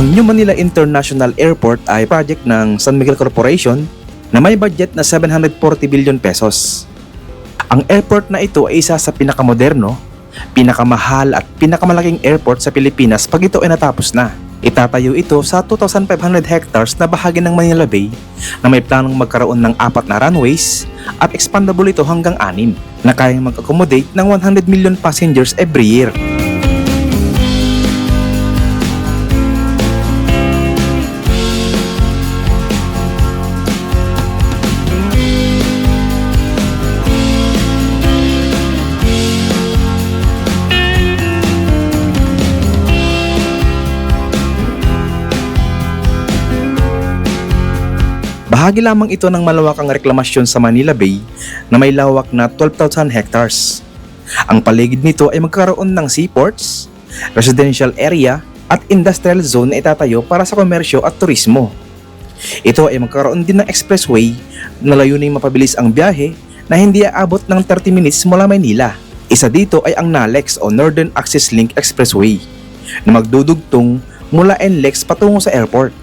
Ang New Manila International Airport ay project ng San Miguel Corporation na may budget na 740 billion pesos. Ang airport na ito ay isa sa pinakamoderno, pinakamahal at pinakamalaking airport sa Pilipinas pag ito ay natapos na. Itatayo ito sa 2,500 hectares na bahagi ng Manila Bay na may planong magkaroon ng 4 na runways at expandable ito hanggang 6 na kayang mag-accommodate ng 100 million passengers every year. Bahagi lamang ito ng malawakang reklamasyon sa Manila Bay na may lawak na 12,000 hectares. Ang paligid nito ay magkaroon ng seaports, residential area at industrial zone na itatayo para sa komersyo at turismo. Ito ay magkaroon din ng expressway na layuning mapabilis ang biyahe na hindi aabot ng 30 minutes mula Maynila. Isa dito ay ang NALEX o Northern Access Link Expressway na magdudugtong mula NLEX patungo sa airport.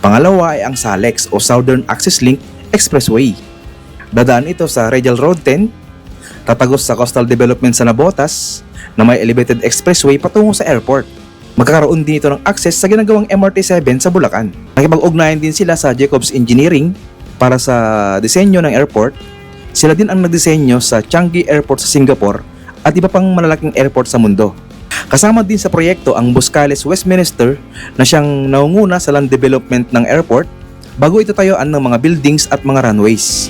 Pangalawa ay ang SALEX o Southern Access Link Expressway. Dadaan ito sa Radial Road 10, tatagos sa Coastal Development sa Navotas na may elevated expressway patungo sa airport. Magkakaroon din ito ng access sa ginagawang MRT-7 sa Bulacan. Nakipag-ugnayan din sila sa Jacobs Engineering para sa disenyo ng airport. Sila din ang nagdisenyo sa Changi Airport sa Singapore at iba pang malalaking airport sa mundo. Kasama din sa proyekto ang Buscales Westminster na siyang naunguna sa land development ng airport bago ito tayuan ng mga buildings at mga runways.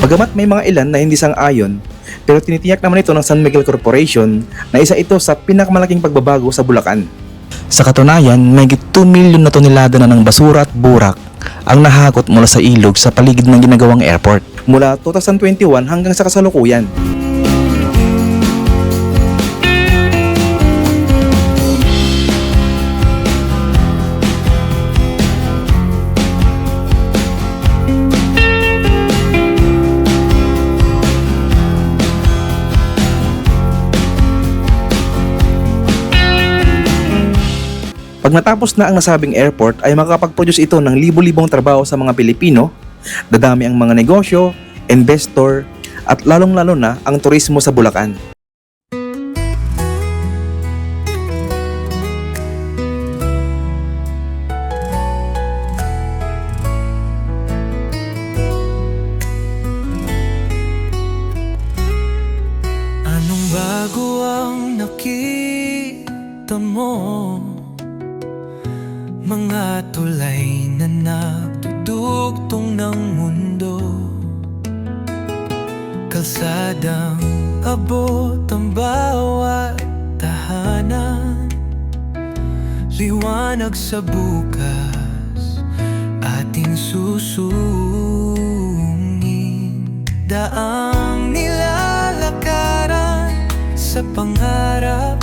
Bagamat may mga ilan na hindi sang-ayon, pero tinitiyak naman ito ng San Miguel Corporation na isa ito sa pinakamalaking pagbabago sa Bulacan. Sa katunayan, may 2 milyon na tonelada na ng basura at burak ang nahakot mula sa ilog sa paligid ng ginagawang airport mula 2021 hanggang sa kasalukuyan. Pag natapos na ang nasabing airport ay makakapag-produce ito ng libo-libong trabaho sa mga Pilipino, dadami ang mga negosyo, investor, at lalong-lalo na ang turismo sa Bulacan. Anong bago ang nakita mo? Mga tulay na nagdudugtong ng mundo, kalsadang abot ang bawat tahanan, liwanag sa bukas ating susungin, daang nilalakaran sa pangarap,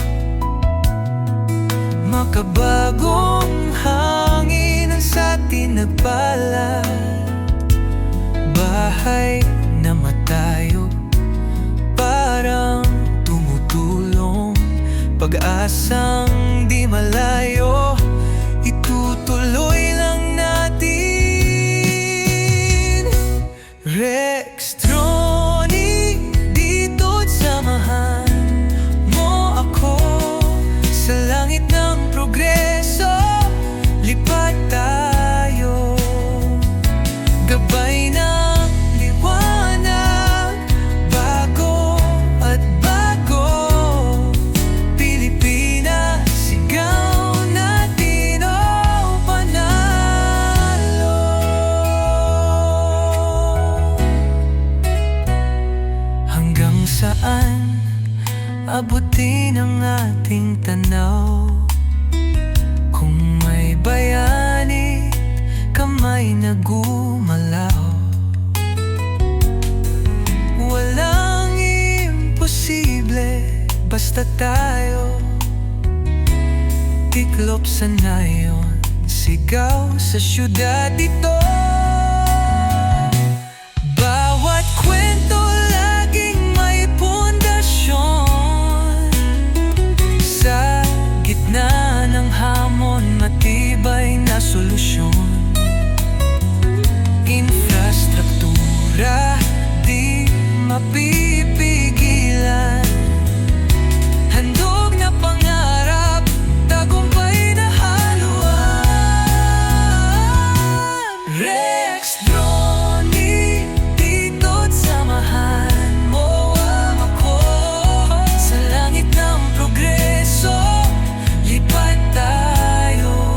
makabagong hangin ang sa atin nagbalad, bahay na matayo parang tumutulong, pag-asang di malayo, itutuloy lang natin. Rextronic, dito't samahan mo ako sa langit ng progreso, lipat tayo, gabay ng liwanag, bago at bago, Pilipinas, sigaw natin. tayo. Tiklop sa nayon, sigaw sa syudad ito. Bawat kwento laging may pundasyon. Sa gitna ng hamon, matibay na solusyon. Infrastruktura di mapipigilan. Handog na pangarap, tagumpay na haluan. Rex Droni, dito't samahan mo ang ako. Sa langit ng progreso, lipad tayo.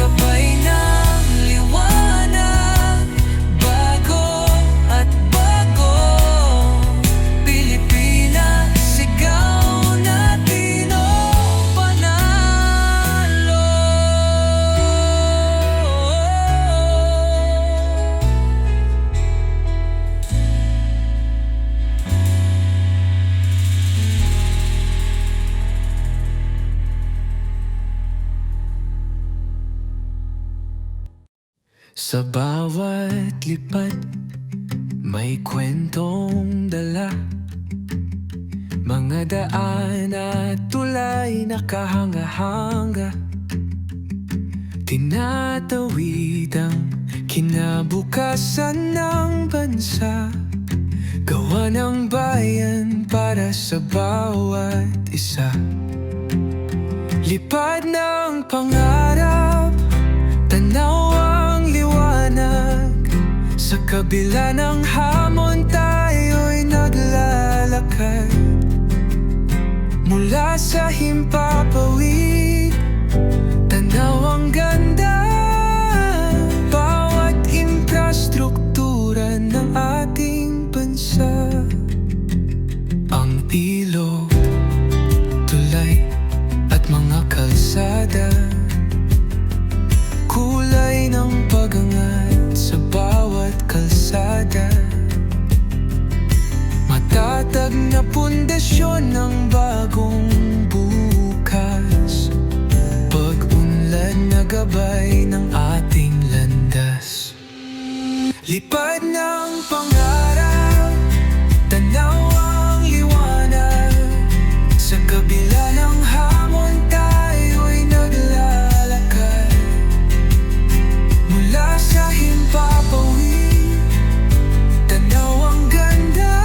Gabay ng liwanag, bago at bago. Pilipinas, sigaw natin o panalo. Sa bawat lipad, may kwentong dala. Mga daan at tulay nakahanga-hanga. Tinatawid ang kinabukasan ng bansa. Gawa ng bayan para sa bawat isa. Lipad ng pangarap, tanaw ang liwanag. Sa kabila ng hamon, tayo'y naglalakad. Mula sa himpapawid, tanaw ang ganda. Bawat infrastruktura ng ating bansa. Ang ilog, tulay at mga kalsada, kulay ng pag-angat sa bawat kalsada. Matatag na pundasyon ng bagong bukas. Pag-unlad na gabay ng ating landas. Lipad ng pangarap, tanaw ang liwanag. Sa kabila ng hamon, tayo'y naglalakad. Mula sa himpapawid, tanaw ang ganda.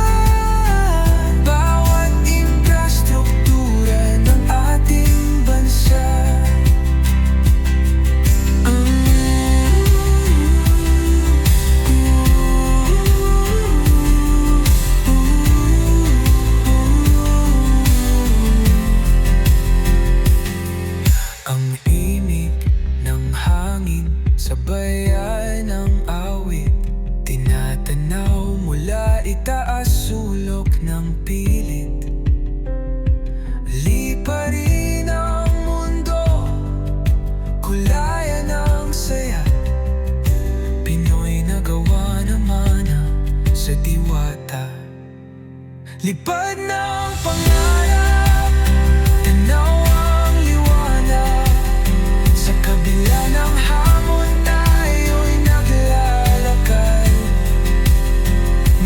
Bawat infrastruktura ng ating bansa. Ang imig ng hangin, sabayan ng awit. Tinatanaw mula itaas, sulok ng pilit. Liparin ang mundo, kulayan ng saya. Pinoy na gawa naman sa diwata. Lipad ng pangarap, tanaw ang liwanag. Sa kabila ng hamon, tayo'y naglalakad.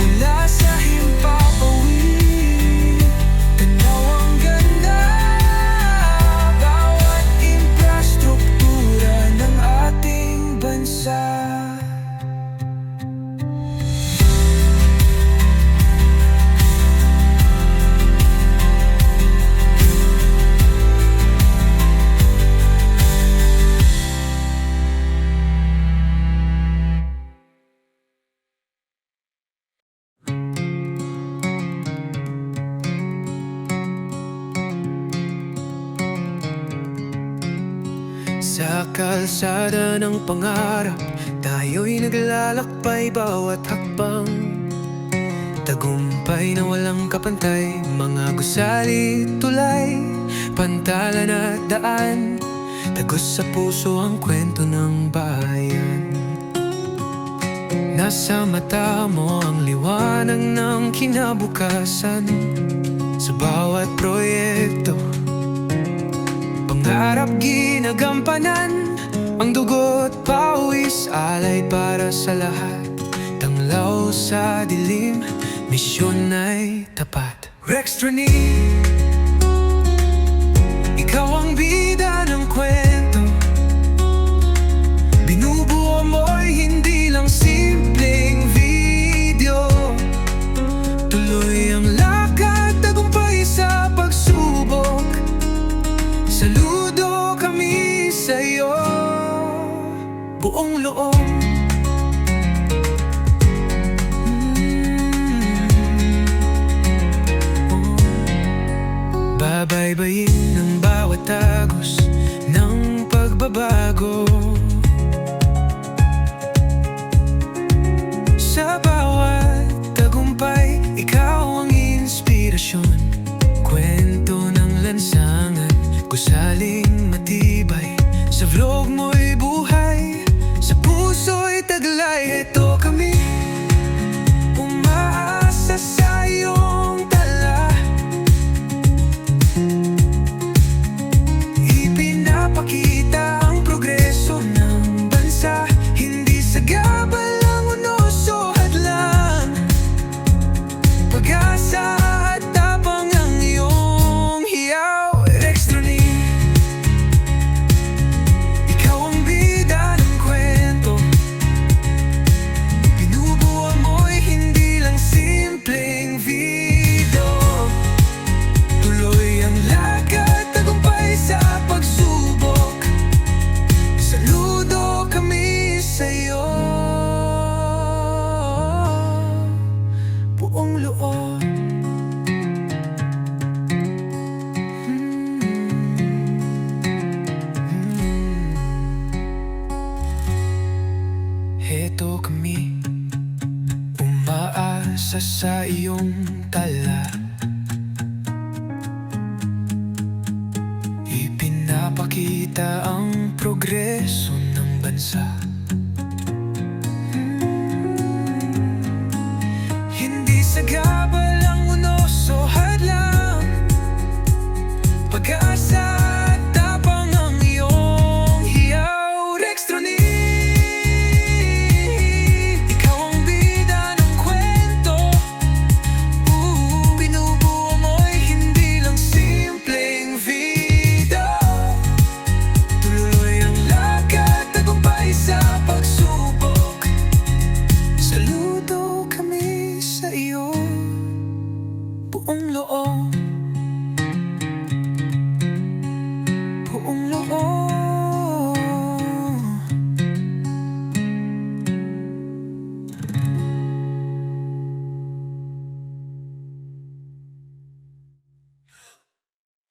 Mula sa himpapawid, tanaw ang ganda. Bawat infrastruktura ng ating bansa. Sa kalsada ng pangarap, tayo'y naglalakbay bawat hakbang. Tagumpay na walang kapantay, mga gusali, tulay, pantalan at daan. Tagos sa puso ang kwento ng bayan. Nasa mata mo ang liwanag ng kinabukasan. Sa sa bawat proyekto. Pangarap ginagampanan, ang dugo't pawis alay para sa lahat. Tanglaw sa dilim, misyon ay tapat. Rextrani, ikaw ang bida ng kwento. Binubuo mo'y hindi lang simpleng video. Tuloy ang lakad, tagumpay sa pagsubok. Saludo kami sa'yo, buong loob. Babaybayin ng bawat tagos ng pagbabago. Sa bawat tagumpay, ikaw ang inspirasyon. Kwento ng lansangan, gusaling matibay. Sa vlog mo'y buhay, sa puso'y taglay. Ito kami, umaasa sa iyong tala. Ipinapakita ang progreso ng bansa, hindi sa gabal ang unos o hadlang. Pag-asa at tapang ang iyong hiyaw. Rextrani, ikaw ang bida ng kwento. Binubuo mo'y hindi lang simpleng video. Tuloy ang lakad, tagumpay sa pagsubok. Saludo kami sa'yo, buong loob. Heto kami, umaasa sa iyong tala. Ipinapakita ang progreso ng bansa.